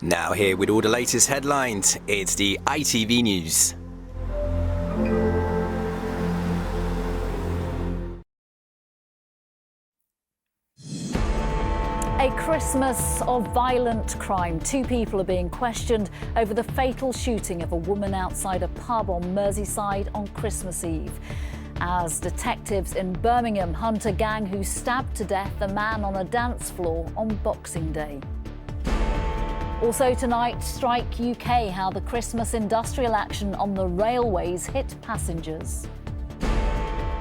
Now here with all the latest headlines, it's the ITV News. A Christmas of violent crime. 2 people are being questioned over the fatal shooting of a woman outside a pub on Merseyside on Christmas Eve. As detectives in Birmingham hunt a gang who stabbed to death a man on a dance floor on Boxing Day. Also tonight, Strike UK, how the Christmas industrial action on the railways hit passengers.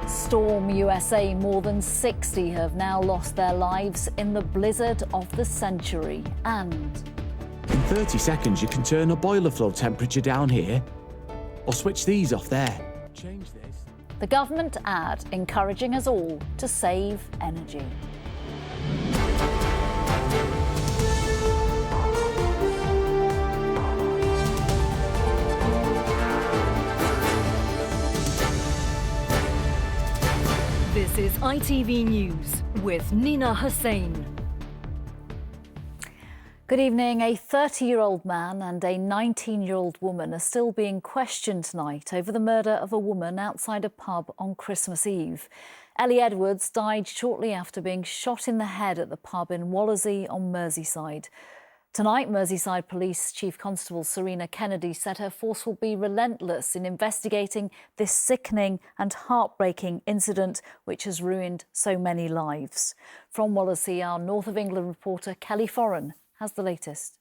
Storm USA, more than 60 have now lost their lives in the blizzard of the century. And in 30 seconds you can turn a boiler flow temperature down here or switch these off there. Change this. The government ad encouraging us all to save energy. This is ITV News with Nina Hossain. Good evening. A 30-year-old man and a 19-year-old woman are still being questioned tonight over the murder of a woman outside a pub on Christmas Eve. Ellie Edwards died shortly after being shot in the head at the pub in Wallasey on Merseyside. Tonight, Merseyside Police Chief Constable Serena Kennedy said her force will be relentless in investigating this sickening and heartbreaking incident which has ruined so many lives. From Wallasey, our North of England reporter Kelly Foran has the latest.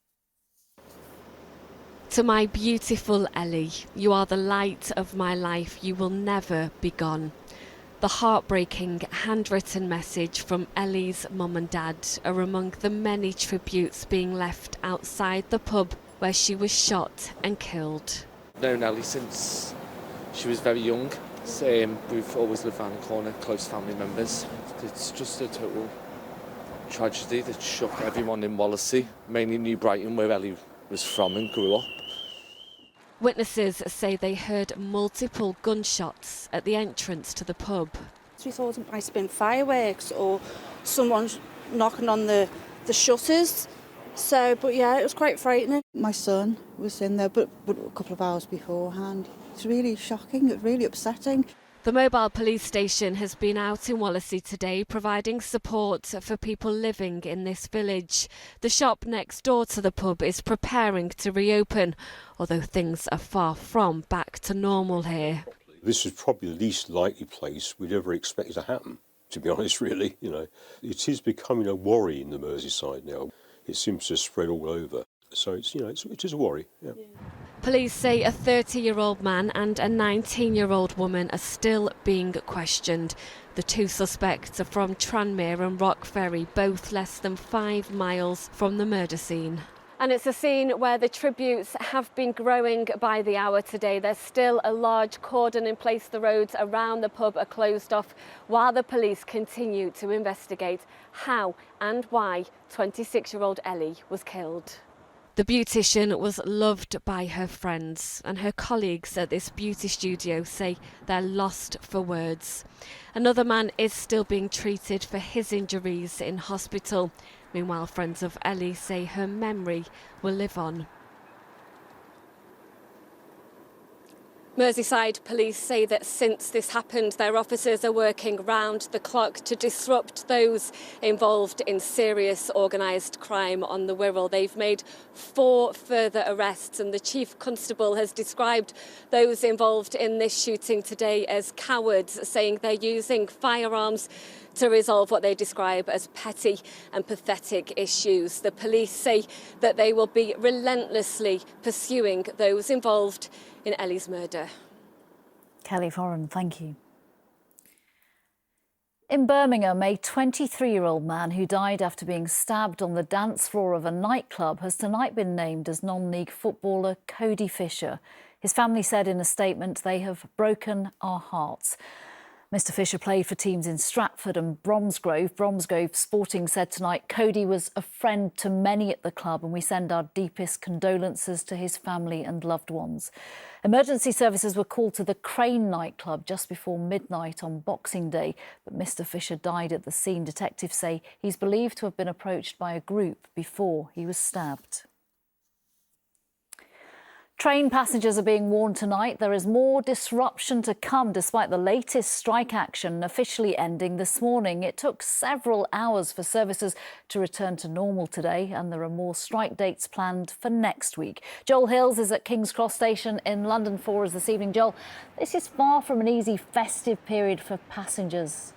To my beautiful Ellie, you are the light of my life, you will never be gone. The heartbreaking handwritten message from Ellie's mum and dad are among the many tributes being left outside the pub where she was shot and killed. I've known Ellie since she was very young. We've always lived around the corner, close family members. It's just a total tragedy that shook everyone in Wallasey, mainly New Brighton, where Ellie was from and grew up. Witnesses say they heard multiple gunshots at the entrance to the pub. We thought it might have been fireworks or someone knocking on the shutters. But yeah, it was quite frightening. My son was in there, but a couple of hours beforehand. It's really shocking, it's really upsetting. The mobile police station has been out in Wallasey today providing support for people living in this village. The shop next door to the pub is preparing to reopen, although things are far from back to normal here. This is probably the least likely place we'd ever expect it to happen, to be honest, really. It is becoming a worry in the Merseyside now. It seems to spread all over. So it is a worry. Yeah. Police say a 30-year-old man and a 19-year-old woman are still being questioned. The 2 suspects are from Tranmere and Rock Ferry, both less than 5 miles from the murder scene. And it's a scene where the tributes have been growing by the hour today. There's still a large cordon in place. The roads around the pub are closed off while the police continue to investigate how and why 26-year-old Ellie was killed. The beautician was loved by her friends, and her colleagues at this beauty studio say they're lost for words. Another man is still being treated for his injuries in hospital. Meanwhile, friends of Ellie say her memory will live on. Merseyside police say that since this happened, their officers are working round the clock to disrupt those involved in serious organised crime on the Wirral. They've made 4 further arrests, and the Chief Constable has described those involved in this shooting today as cowards, saying they're using firearms to resolve what they describe as petty and pathetic issues. The police say that they will be relentlessly pursuing those involved in Ellie's murder. Kelly Foran, thank you. In Birmingham, a 23-year-old man who died after being stabbed on the dance floor of a nightclub has tonight been named as non-league footballer Cody Fisher. His family said in a statement, "They have broken our hearts." Mr Fisher played for teams in Stratford and Bromsgrove. Bromsgrove Sporting said tonight Cody was a friend to many at the club, and we send our deepest condolences to his family and loved ones. Emergency services were called to the Crane nightclub just before midnight on Boxing Day, but Mr Fisher died at the scene. Detectives say he's believed to have been approached by a group before he was stabbed. Train passengers are being warned tonight there is more disruption to come despite the latest strike action officially ending this morning. It took several hours for services to return to normal today, and there are more strike dates planned for next week. Joel Hills is at King's Cross Station in London for us this evening. Joel, this is far from an easy festive period for passengers.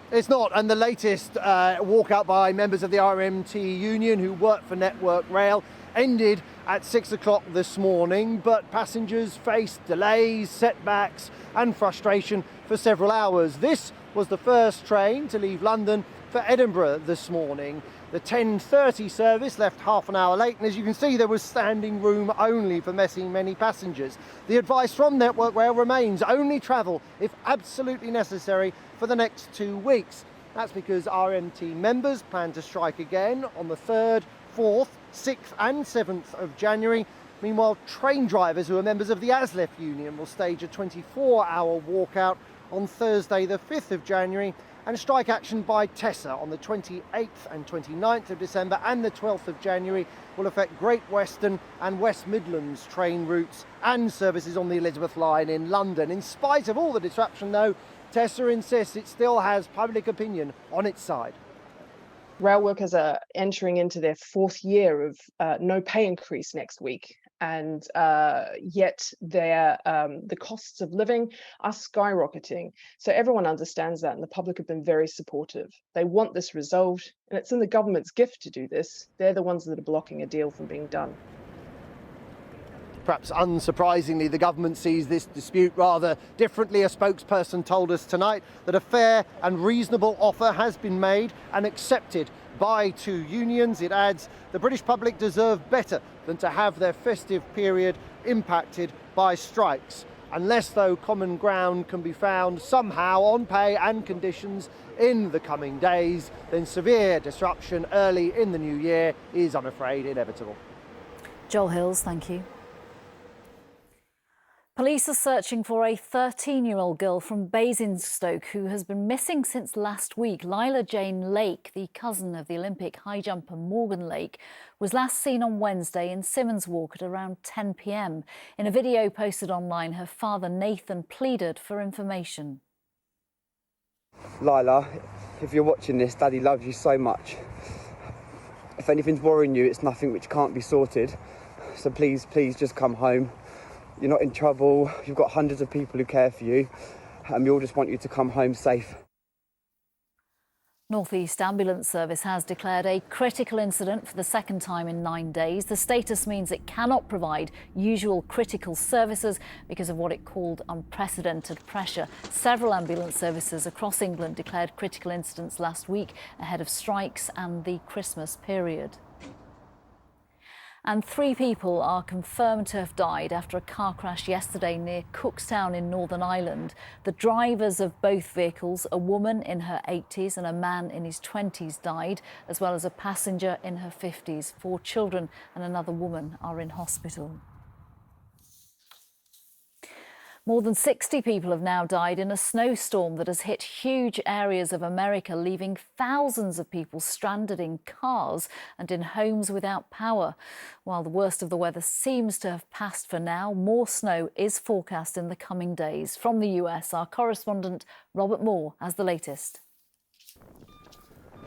It's not, and the latest walkout by members of the RMT union who work for Network Rail ended at 6 o'clock this morning, but passengers faced delays, setbacks and frustration for several hours. This was the first train to leave London for Edinburgh this morning. The 10:30 service left half an hour late, and as you can see, there was standing room only for many passengers. The advice from Network Rail remains only travel if absolutely necessary for the next 2 weeks. That's because RMT members plan to strike again on the 3rd, 4th, 6th and 7th of January. Meanwhile, train drivers who are members of the ASLEF union will stage a 24-hour walkout on Thursday the 5th of January, and strike action by Tessa on the 28th and 29th of December and the 12th of January will affect Great Western and West Midlands train routes and services on the Elizabeth line in London. In spite of all the disruption though, Tessa insists it still has public opinion on its side. Rail workers are entering into their 4th year of no pay increase next week, and yet the costs of living are skyrocketing. So everyone understands that, and the public have been very supportive. They want this resolved, and it's in the government's gift to do this. They're the ones that are blocking a deal from being done. Perhaps unsurprisingly, the government sees this dispute rather differently. A spokesperson told us tonight that a fair and reasonable offer has been made and accepted by 2 unions. It adds the British public deserve better than to have their festive period impacted by strikes. Unless, though, common ground can be found somehow on pay and conditions in the coming days, then severe disruption early in the new year is, I'm afraid, inevitable. Joel Hills, thank you. Police are searching for a 13-year-old girl from Basingstoke who has been missing since last week. Lila Jane Lake, the cousin of the Olympic high jumper Morgan Lake, was last seen on Wednesday in Simmons Walk at around 10 p.m. In a video posted online, her father Nathan pleaded for information. Lila, if you're watching this, Daddy loves you so much. If anything's worrying you, it's nothing which can't be sorted. So please just come home. You're not in trouble, you've got hundreds of people who care for you, and we all just want you to come home safe. North East Ambulance Service has declared a critical incident for the second time in 9 days. The status means it cannot provide usual critical services because of what it called unprecedented pressure. Several ambulance services across England declared critical incidents last week ahead of strikes and the Christmas period. And 3 people are confirmed to have died after a car crash yesterday near Cookstown in Northern Ireland. The drivers of both vehicles, a woman in her 80s and a man in his 20s, died, as well as a passenger in her 50s. 4 children and another woman are in hospital. More than 60 people have now died in a snowstorm that has hit huge areas of America, leaving thousands of people stranded in cars and in homes without power. While the worst of the weather seems to have passed for now, more snow is forecast in the coming days. From the US, our correspondent Robert Moore has the latest.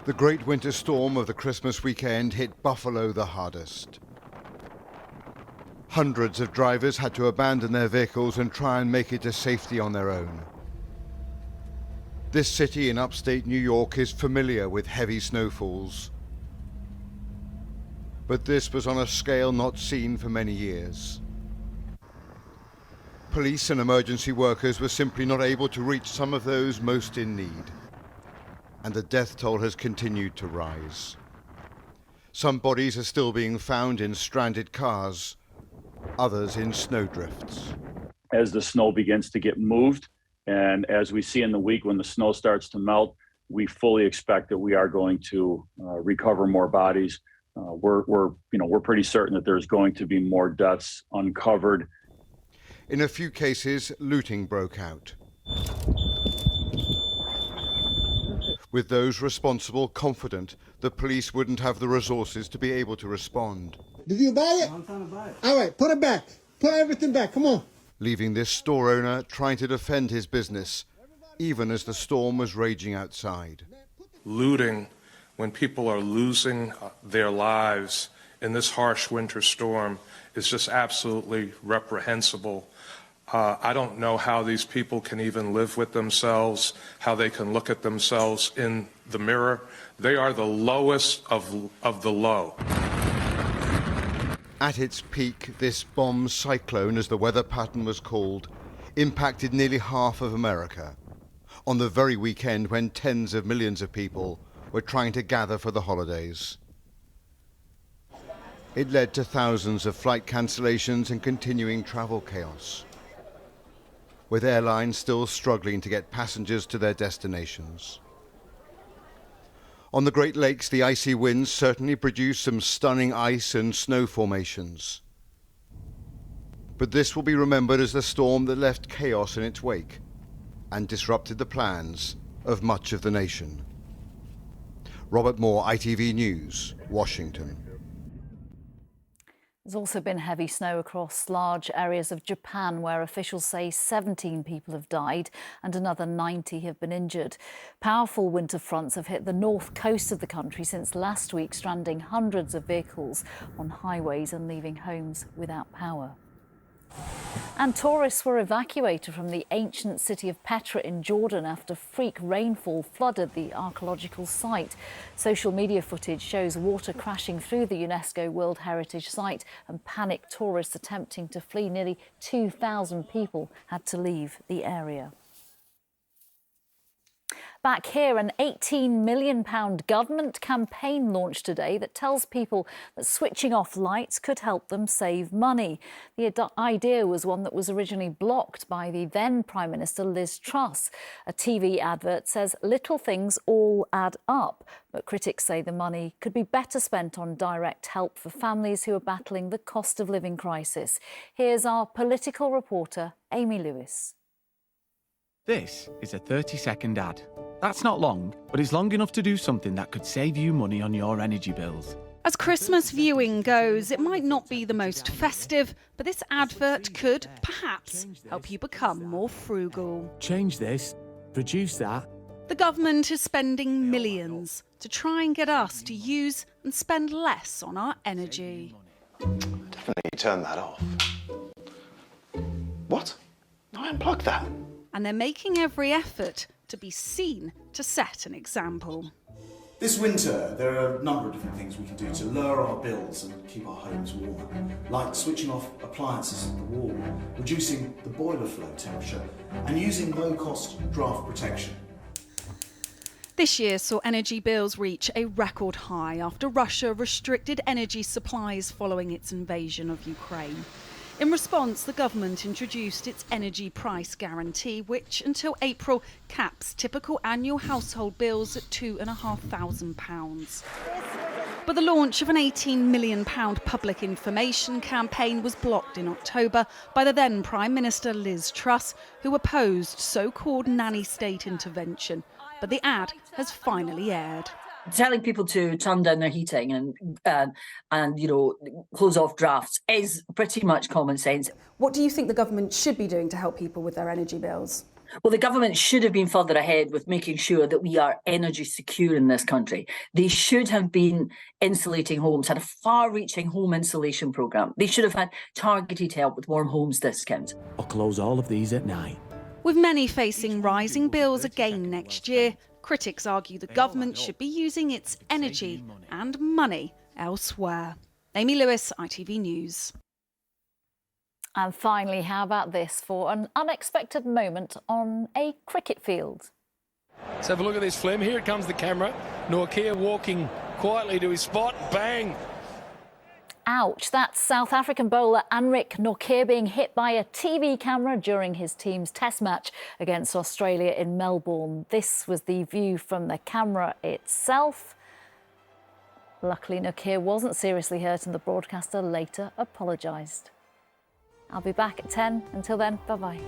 The great winter storm of the Christmas weekend hit Buffalo the hardest. Hundreds of drivers had to abandon their vehicles and try and make it to safety on their own. This city in upstate New York is familiar with heavy snowfalls. But this was on a scale not seen for many years. Police and emergency workers were simply not able to reach some of those most in need. And the death toll has continued to rise. Some bodies are still being found in stranded cars, others in snowdrifts. As the snow begins to get moved, and as we see in the week when the snow starts to melt, we fully expect that we are going to recover more bodies. We're pretty certain that there's going to be more deaths uncovered. In a few cases, looting broke out, with those responsible confident the police wouldn't have the resources to be able to respond. Did you buy it? I'm trying to buy it. All right, put it back. Put everything back. Come on. Leaving this store owner trying to defend his business, even as the storm was raging outside. Looting, when people are losing their lives in this harsh winter storm, is just absolutely reprehensible. I don't know how these people can even live with themselves, how they can look at themselves in the mirror. They are the lowest of the low. At its peak, this bomb cyclone, as the weather pattern was called, impacted nearly half of America, on the very weekend when tens of millions of people were trying to gather for the holidays. It led to thousands of flight cancellations and continuing travel chaos, with airlines still struggling to get passengers to their destinations. On the Great Lakes, the icy winds certainly produced some stunning ice and snow formations. But this will be remembered as the storm that left chaos in its wake and disrupted the plans of much of the nation. Robert Moore, ITV News, Washington. There's also been heavy snow across large areas of Japan where officials say 17 people have died and another 90 have been injured. Powerful winter fronts have hit the north coast of the country since last week, stranding hundreds of vehicles on highways and leaving homes without power. And tourists were evacuated from the ancient city of Petra in Jordan after freak rainfall flooded the archaeological site. Social media footage shows water crashing through the UNESCO World Heritage Site and panicked tourists attempting to flee. Nearly 2,000 people had to leave the area. Back here, an £18 million government campaign launched today that tells people that switching off lights could help them save money. The idea was one that was originally blocked by the then Prime Minister Liz Truss. A TV advert says little things all add up, but critics say the money could be better spent on direct help for families who are battling the cost of living crisis. Here's our political reporter, Amy Lewis. This is a 30-second ad. That's not long, but it's long enough to do something that could save you money on your energy bills. As Christmas viewing goes, it might not be the most festive, but this advert could, perhaps, help you become more frugal. Change this, reduce that. The government is spending millions to try and get us to use and spend less on our energy. Definitely turn that off. What? I unplugged that. And they're making every effort to be seen to set an example. This winter, there are a number of different things we can do to lower our bills and keep our homes warmer, like switching off appliances at the wall, reducing the boiler flow temperature, and using low-cost draft protection. This year saw energy bills reach a record high after Russia restricted energy supplies following its invasion of Ukraine. In response, the government introduced its energy price guarantee, which until April caps typical annual household bills at £2,500. But the launch of an £18 million public information campaign was blocked in October by the then Prime Minister Liz Truss, who opposed so-called nanny state intervention. But the ad has finally aired. Telling people to turn down their heating and close off drafts is pretty much common sense. What do you think the government should be doing to help people with their energy bills? Well, the government should have been further ahead with making sure that we are energy secure in this country. They should have been insulating homes, had a far-reaching home insulation programme. They should have had targeted help with warm homes discounts. I'll close all of these at night. With many facing rising bills again next year, critics argue the government should be using its energy and money elsewhere. Amy Lewis, ITV News. And finally, how about this for an unexpected moment on a cricket field? Let's have a look at this, Flem. Here it comes the camera. Nortje walking quietly to his spot. Bang! Ouch, that's South African bowler Anrich Nortje being hit by a TV camera during his team's test match against Australia in Melbourne. This was the view from the camera itself. Luckily, Nortje wasn't seriously hurt and the broadcaster later apologised. I'll be back at 10. Until then, bye-bye.